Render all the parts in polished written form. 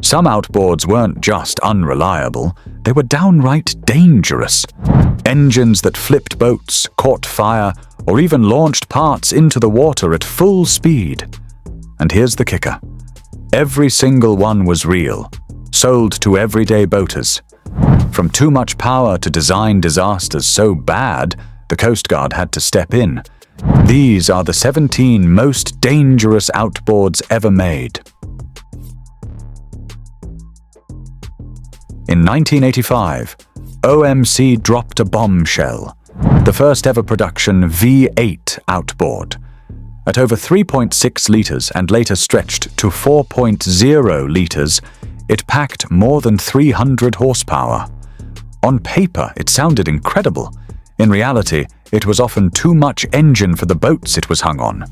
Some outboards weren't just unreliable, they were downright dangerous. Engines that flipped boats, caught fire, or even launched parts into the water at full speed. And here's the kicker. Every single one was real, sold to everyday boaters. From too much power to design disasters so bad, the Coast Guard had to step in. These are the 17 most dangerous outboards ever made. In 1985, OMC dropped a bombshell, the first ever production V8 outboard. At over 3.6 liters and later stretched to 4.0 liters, it packed more than 300 horsepower. On paper, it sounded incredible. In reality, it was often too much engine for the boats it was hung on.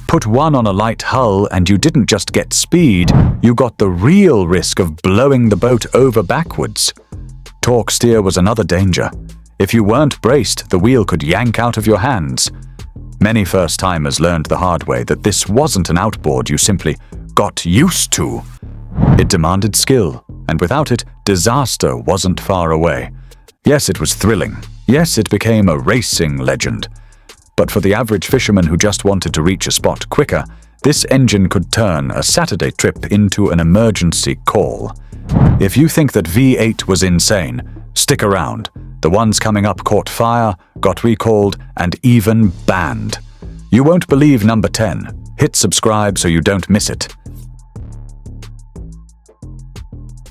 Put one on a light hull and you didn't just get speed, you got the real risk of blowing the boat over backwards. Torque steer was another danger. If you weren't braced, the wheel could yank out of your hands. Many first-timers learned the hard way that this wasn't an outboard you simply got used to. It demanded skill, and without it, disaster wasn't far away. Yes, it was thrilling. Yes, it became a racing legend. But for the average fisherman who just wanted to reach a spot quicker, this engine could turn a Saturday trip into an emergency call. If you think that V8 was insane, stick around. The ones coming up caught fire, got recalled, and even banned. You won't believe number 10. Hit subscribe so you don't miss it.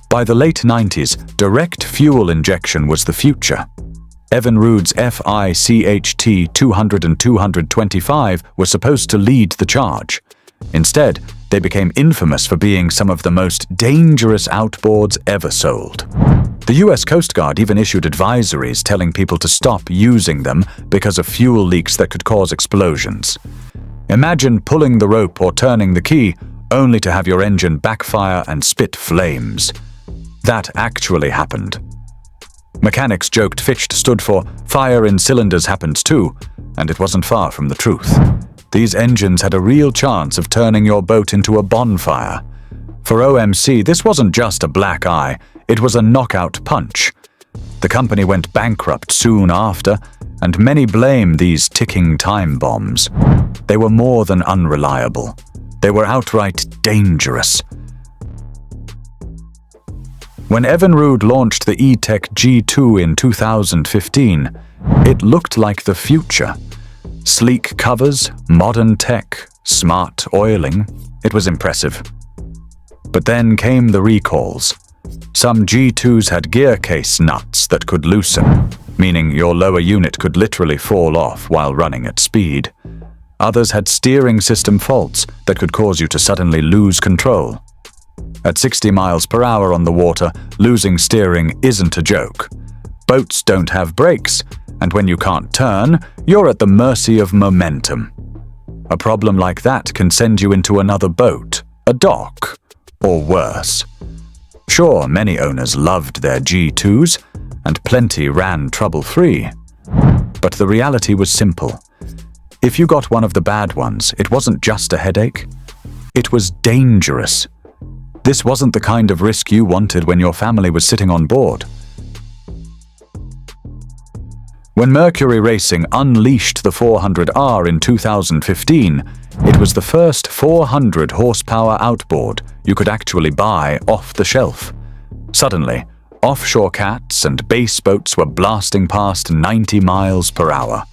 By the late 90s, direct fuel injection was the future. Evinrude's FICHT 200 and 225 were supposed to lead the charge. Instead, they became infamous for being some of the most dangerous outboards ever sold. The US Coast Guard even issued advisories telling people to stop using them because of fuel leaks that could cause explosions. Imagine pulling the rope or turning the key, only to have your engine backfire and spit flames. That actually happened. Mechanics joked FICHT stood for Fire in Cylinders Happens Too, and it wasn't far from the truth. These engines had a real chance of turning your boat into a bonfire. For OMC, this wasn't just a black eye, it was a knockout punch. The company went bankrupt soon after, and many blame these ticking time bombs. They were more than unreliable. They were outright dangerous. When Evinrude launched the G2 in 2015, it looked like the future. Sleek covers, modern tech, smart oiling. It was impressive. But then came the recalls. Some G2s had gear case nuts that could loosen, meaning your lower unit could literally fall off while running at speed. Others had steering system faults that could cause you to suddenly lose control. At 60 miles per hour on the water, losing steering isn't a joke. Boats don't have brakes, and when you can't turn, you're at the mercy of momentum. A problem like that can send you into another boat, a dock, or worse. Sure, many owners loved their G2s, and plenty ran trouble-free. But the reality was simple. If you got one of the bad ones, it wasn't just a headache. It was dangerous. This wasn't the kind of risk you wanted when your family was sitting on board. When Mercury Racing unleashed the 400R in 2015, it was the first 400 horsepower outboard you could actually buy off the shelf. Suddenly, offshore cats and bass boats were blasting past 90 miles per hour.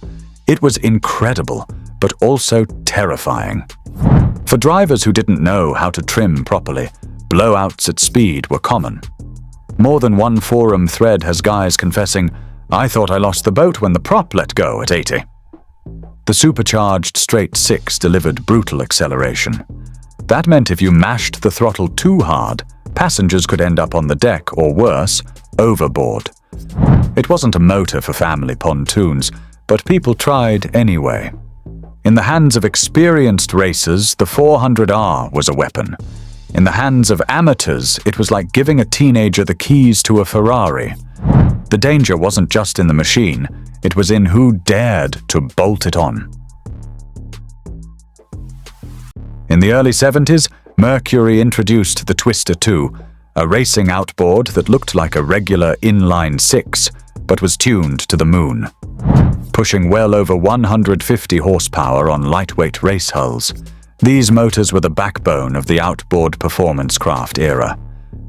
It was incredible, but also terrifying. For drivers who didn't know how to trim properly, blowouts at speed were common. More than one forum thread has guys confessing, "I thought I lost the boat when the prop let go at 80. The supercharged straight 6 delivered brutal acceleration. That meant if you mashed the throttle too hard, passengers could end up on the deck or worse, overboard. It wasn't a motor for family pontoons, but people tried anyway. In the hands of experienced racers, the 400R was a weapon. In the hands of amateurs, it was like giving a teenager the keys to a Ferrari. The danger wasn't just in the machine, it was in who dared to bolt it on. In the early 70s, Mercury introduced the Twister 2, a racing outboard that looked like a regular inline six, but was tuned to the moon. Pushing well over 150 horsepower on lightweight race hulls, these motors were the backbone of the outboard performance craft era.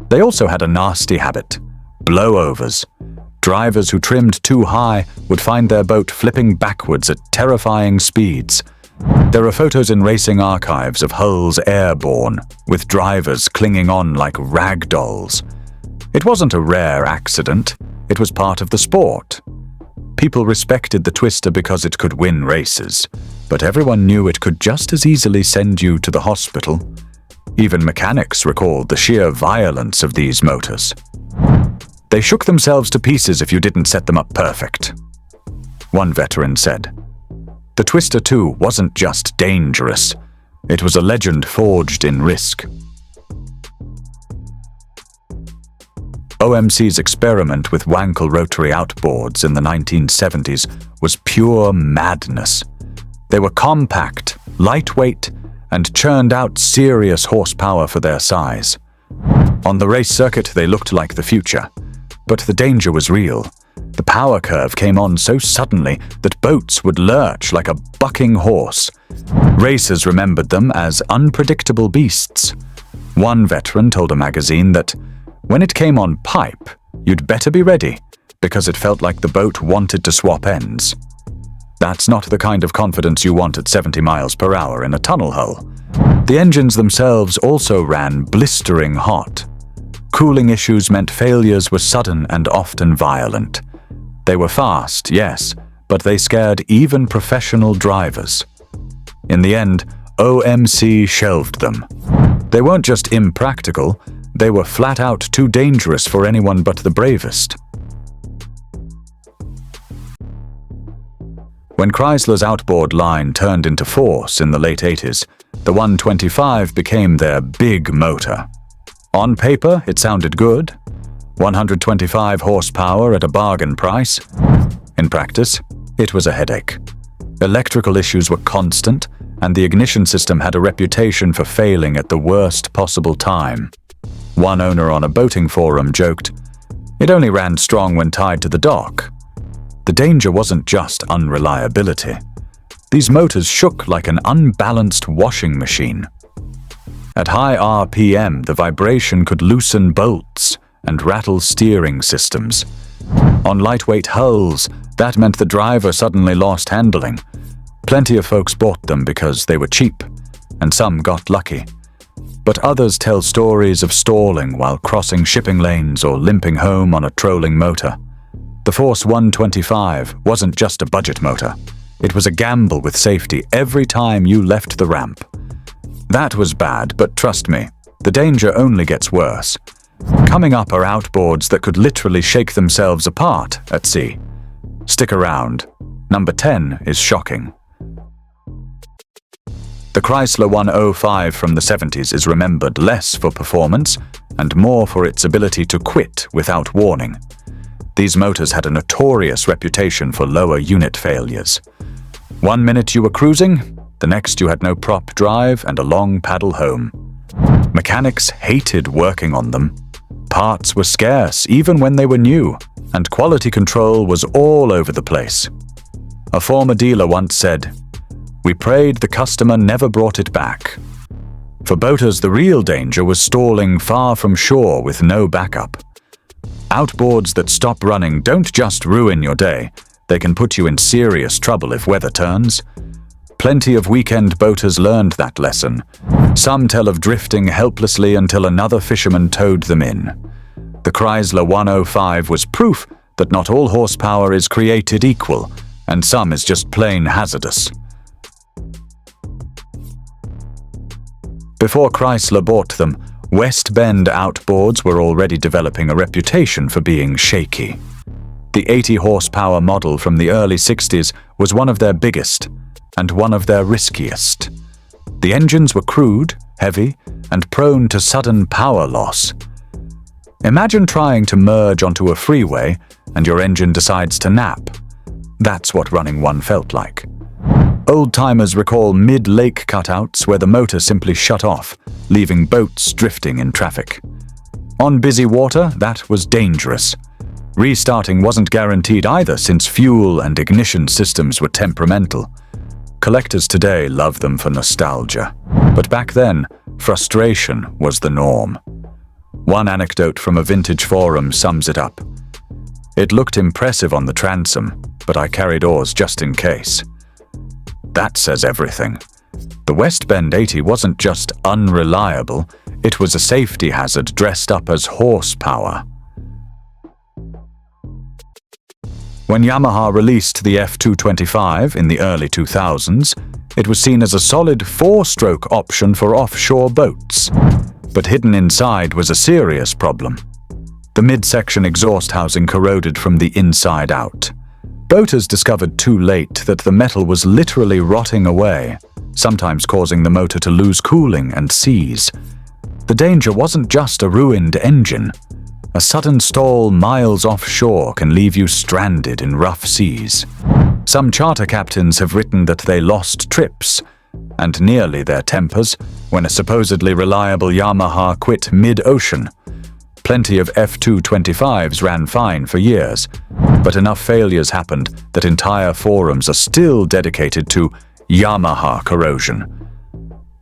They also had a nasty habit: blowovers. Drivers who trimmed too high would find their boat flipping backwards at terrifying speeds. There are photos in racing archives of hulls airborne, with drivers clinging on like rag dolls. It wasn't a rare accident, it was part of the sport. People respected the Twister because it could win races, but everyone knew it could just as easily send you to the hospital. Even mechanics recalled the sheer violence of these motors. They shook themselves to pieces if you didn't set them up perfect. One veteran said, "The Twister 2 wasn't just dangerous, it was a legend forged in risk." OMC's experiment with Wankel rotary outboards in the 1970s was pure madness. They were compact, lightweight, and churned out serious horsepower for their size. On the race circuit, they looked like the future. But the danger was real. The power curve came on so suddenly that boats would lurch like a bucking horse. Racers remembered them as unpredictable beasts. One veteran told a magazine that, when it came on pipe, you'd better be ready, because it felt like the boat wanted to swap ends. That's not the kind of confidence you want at 70 miles per hour in a tunnel hull. The engines themselves also ran blistering hot. Cooling issues meant failures were sudden and often violent. They were fast, yes, but they scared even professional drivers. In the end, OMC shelved them. They weren't just impractical, they were flat out too dangerous for anyone but the bravest. When Chrysler's outboard line turned into force in the late 80s, the 125 became their big motor. On paper, it sounded good. 125 horsepower at a bargain price. In practice, it was a headache. Electrical issues were constant, and the ignition system had a reputation for failing at the worst possible time. One owner on a boating forum joked, "It only ran strong when tied to the dock." The danger wasn't just unreliability. These motors shook like an unbalanced washing machine. At high RPM, the vibration could loosen bolts and rattle steering systems. On lightweight hulls, that meant the driver suddenly lost handling. Plenty of folks bought them because they were cheap, and some got lucky. But others tell stories of stalling while crossing shipping lanes or limping home on a trolling motor. The Force 125 wasn't just a budget motor. It was a gamble with safety every time you left the ramp. That was bad, but trust me, the danger only gets worse. Coming up are outboards that could literally shake themselves apart at sea. Stick around. Number 10 is shocking. The Chrysler 105 from the 70s is remembered less for performance and more for its ability to quit without warning. These motors had a notorious reputation for lower unit failures. One minute you were cruising, the next you had no prop drive and a long paddle home. Mechanics hated working on them. Parts were scarce even when they were new, and quality control was all over the place. A former dealer once said, "We prayed the customer never brought it back." For boaters, the real danger was stalling far from shore with no backup. Outboards that stop running don't just ruin your day, they can put you in serious trouble if weather turns. Plenty of weekend boaters learned that lesson. Some tell of drifting helplessly until another fisherman towed them in. The Chrysler 105 was proof that not all horsepower is created equal, and some is just plain hazardous. Before Chrysler bought them, West Bend outboards were already developing a reputation for being shaky. The 80 horsepower model from the early 60s was one of their biggest and one of their riskiest. The engines were crude, heavy, and prone to sudden power loss. Imagine trying to merge onto a freeway and your engine decides to nap. That's what running one felt like. Old-timers recall mid-lake cutouts where the motor simply shut off, leaving boats drifting in traffic. On busy water, that was dangerous. Restarting wasn't guaranteed either, since fuel and ignition systems were temperamental. Collectors today love them for nostalgia, but back then, frustration was the norm. One anecdote from a vintage forum sums it up. "It looked impressive on the transom, but I carried oars just in case." That says everything. The West Bend 80 wasn't just unreliable, it was a safety hazard dressed up as horsepower. When Yamaha released the F225 in the early 2000s, it was seen as a solid four-stroke option for offshore boats. But hidden inside was a serious problem. The midsection exhaust housing corroded from the inside out. Boaters discovered too late that the metal was literally rotting away, sometimes causing the motor to lose cooling and seize. The danger wasn't just a ruined engine. A sudden stall miles offshore can leave you stranded in rough seas. Some charter captains have written that they lost trips, and nearly their tempers, when a supposedly reliable Yamaha quit mid-ocean. Plenty of F225s ran fine for years, but enough failures happened that entire forums are still dedicated to Yamaha corrosion.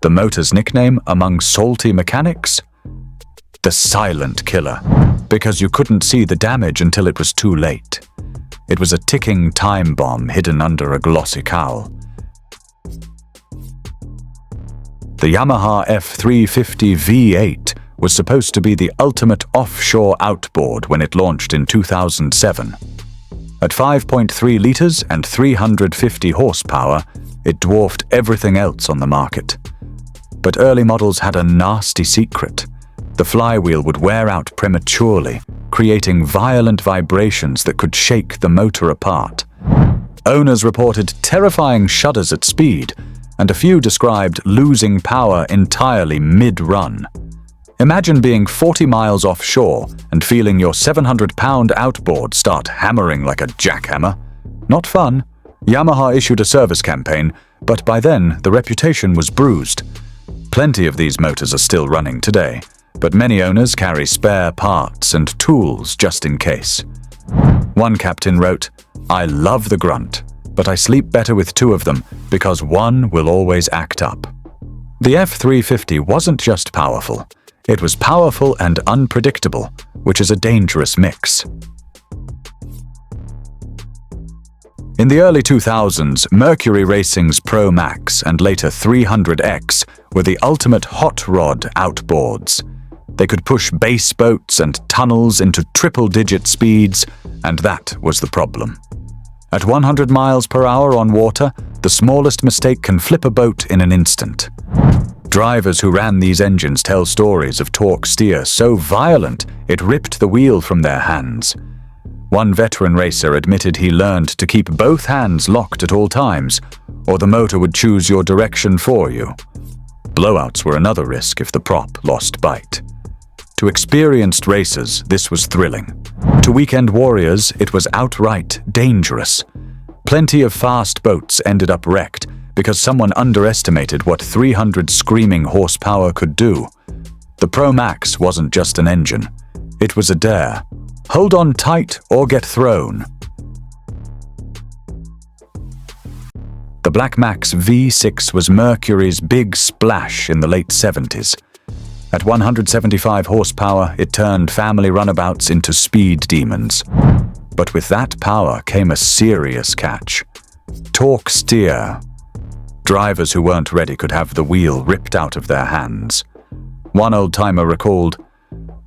The motor's nickname among salty mechanics? The silent killer, because you couldn't see the damage until it was too late. It was a ticking time bomb hidden under a glossy cowl. The Yamaha F350 V8 was supposed to be the ultimate offshore outboard when it launched in 2007. At 5.3 liters and 350 horsepower, it dwarfed everything else on the market. But early models had a nasty secret. The flywheel would wear out prematurely, creating violent vibrations that could shake the motor apart. Owners reported terrifying shudders at speed, and a few described losing power entirely mid-run. Imagine being 40 miles offshore and feeling your 700-pound outboard start hammering like a jackhammer. Not fun. Yamaha issued a service campaign, but by then the reputation was bruised. Plenty of these motors are still running today, but many owners carry spare parts and tools just in case. One captain wrote, "I love the grunt, but I sleep better with two of them because one will always act up." The F350 wasn't just powerful. It was powerful and unpredictable, which is a dangerous mix. In the early 2000s, Mercury Racing's ProMax and later 300X were the ultimate hot rod outboards. They could push base boats and tunnels into triple-digit speeds, and that was the problem. At 100 miles per hour on water, the smallest mistake can flip a boat in an instant. Drivers who ran these engines tell stories of torque steer so violent it ripped the wheel from their hands. One veteran racer admitted he learned to keep both hands locked at all times, or the motor would choose your direction for you. Blowouts were another risk if the prop lost bite. To experienced racers, this was thrilling. To weekend warriors, it was outright dangerous. Plenty of fast boats ended up wrecked because someone underestimated what 300 screaming horsepower could do. The ProMax wasn't just an engine. It was a dare. Hold on tight or get thrown. The Blackmax V6 was Mercury's big splash in the late 70s. At 175 horsepower, it turned family runabouts into speed demons. But with that power came a serious catch. Torque steer. Drivers who weren't ready could have the wheel ripped out of their hands. One old-timer recalled,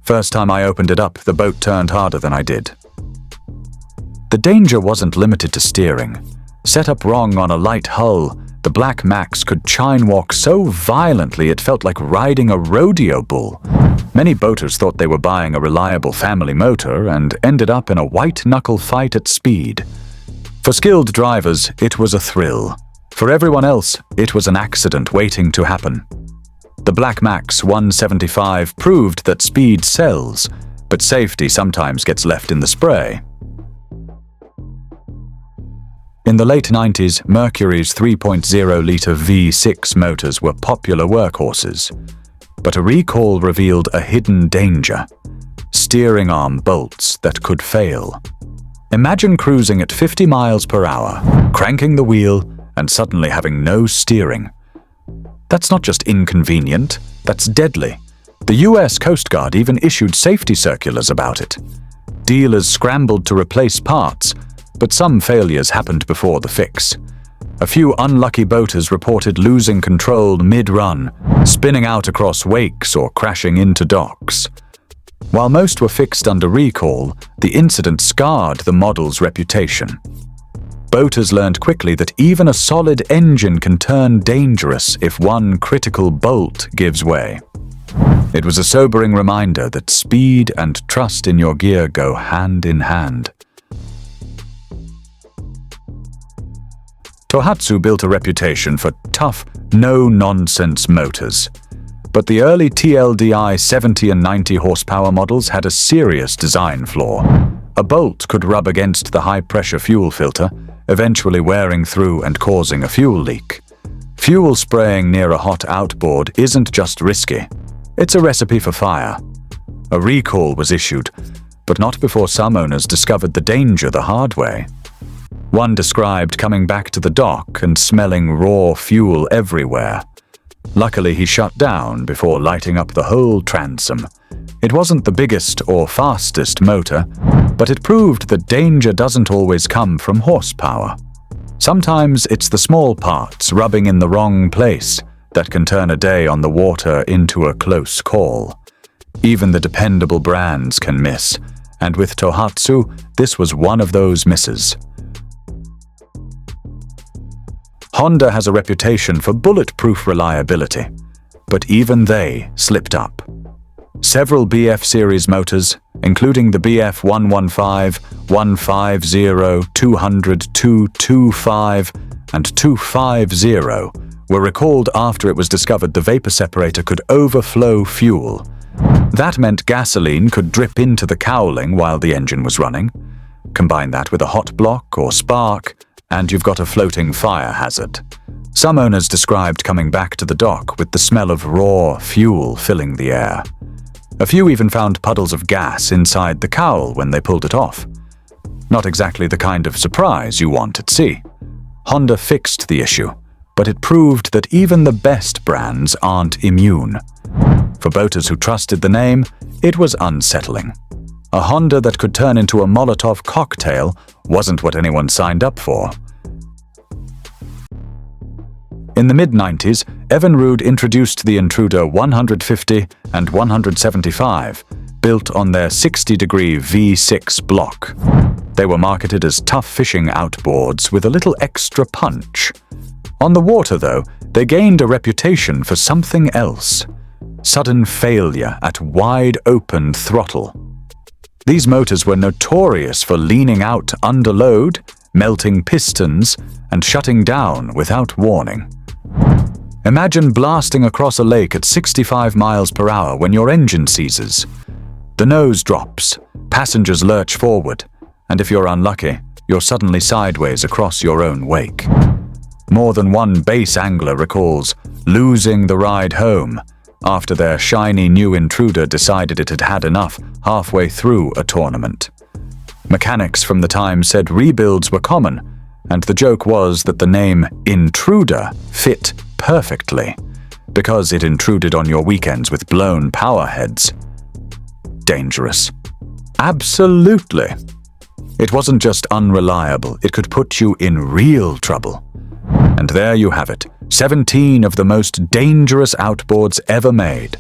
"First time I opened it up, the boat turned harder than I did." The danger wasn't limited to steering. Set up wrong on a light hull, the Blackmax could chine walk so violently it felt like riding a rodeo bull. Many boaters thought they were buying a reliable family motor and ended up in a white-knuckle fight at speed. For skilled drivers, it was a thrill. For everyone else, it was an accident waiting to happen. The Blackmax 175 proved that speed sells, but safety sometimes gets left in the spray. In the late 90s, Mercury's 3.0-liter V6 motors were popular workhorses. But a recall revealed a hidden danger. steering arm bolts that could fail. Imagine cruising at 50 miles per hour, cranking the wheel, and suddenly having no steering. That's not just inconvenient, that's deadly. The US Coast Guard even issued safety circulars about it. Dealers scrambled to replace parts, but some failures happened before the fix. A few unlucky boaters reported losing control mid-run, spinning out across wakes or crashing into docks. While most were fixed under recall, the incident scarred the model's reputation. Boaters learned quickly that even a solid engine can turn dangerous if one critical bolt gives way. It was a sobering reminder that speed and trust in your gear go hand in hand. Tohatsu built a reputation for tough, no-nonsense motors. But the early TLDI 70 and 90 horsepower models had a serious design flaw. A bolt could rub against the high-pressure fuel filter, eventually wearing through and causing a fuel leak. Fuel spraying near a hot outboard isn't just risky, it's a recipe for fire. A recall was issued, but not before some owners discovered the danger the hard way. One described coming back to the dock and smelling raw fuel everywhere. Luckily, he shut down before lighting up the whole transom. It wasn't the biggest or fastest motor, but it proved that danger doesn't always come from horsepower. Sometimes it's the small parts rubbing in the wrong place that can turn a day on the water into a close call. Even the dependable brands can miss, and with Tohatsu, this was one of those misses. Honda has a reputation for bulletproof reliability, but even they slipped up. Several BF series motors, including the BF 115, 150, 200, 225, and 250, were recalled after it was discovered the vapor separator could overflow fuel. That meant gasoline could drip into the cowling while the engine was running. Combine that with a hot block or spark, and you've got a floating fire hazard. Some owners described coming back to the dock with the smell of raw fuel filling the air. A few even found puddles of gas inside the cowl when they pulled it off. Not exactly the kind of surprise you want at sea. Honda fixed the issue, but it proved that even the best brands aren't immune. For boaters who trusted the name, it was unsettling. A Honda that could turn into a Molotov cocktail wasn't what anyone signed up for. In the mid-90s, Evinrude introduced the Intruder 150 and 175, built on their 60-degree V6 block. They were marketed as tough fishing outboards with a little extra punch. On the water, though, they gained a reputation for something else: sudden failure at wide-open throttle. These motors were notorious for leaning out under load, melting pistons, and shutting down without warning. Imagine blasting across a lake at 65 miles per hour when your engine seizes. The nose drops, passengers lurch forward, and if you're unlucky, you're suddenly sideways across your own wake. More than one base angler recalls losing the ride home after their shiny new Intruder decided it had had enough halfway through a tournament. Mechanics from the time said rebuilds were common, and the joke was that the name Intruder fit perfectly, because it intruded on your weekends with blown power heads. Dangerous. Absolutely. It wasn't just unreliable, it could put you in real trouble. And there you have it, 17 of the most dangerous outboards ever made.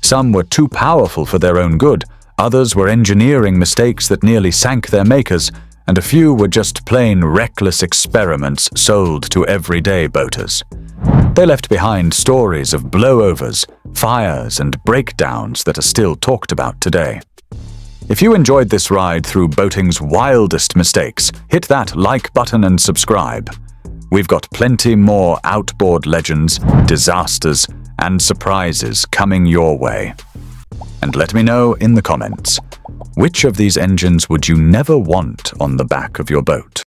Some were too powerful for their own good, others were engineering mistakes that nearly sank their makers, and a few were just plain reckless experiments sold to everyday boaters. They left behind stories of blowovers, fires, and breakdowns that are still talked about today. If you enjoyed this ride through boating's wildest mistakes, hit that like button and subscribe. We've got plenty more outboard legends, disasters, and surprises coming your way. And let me know in the comments, which of these engines would you never want on the back of your boat?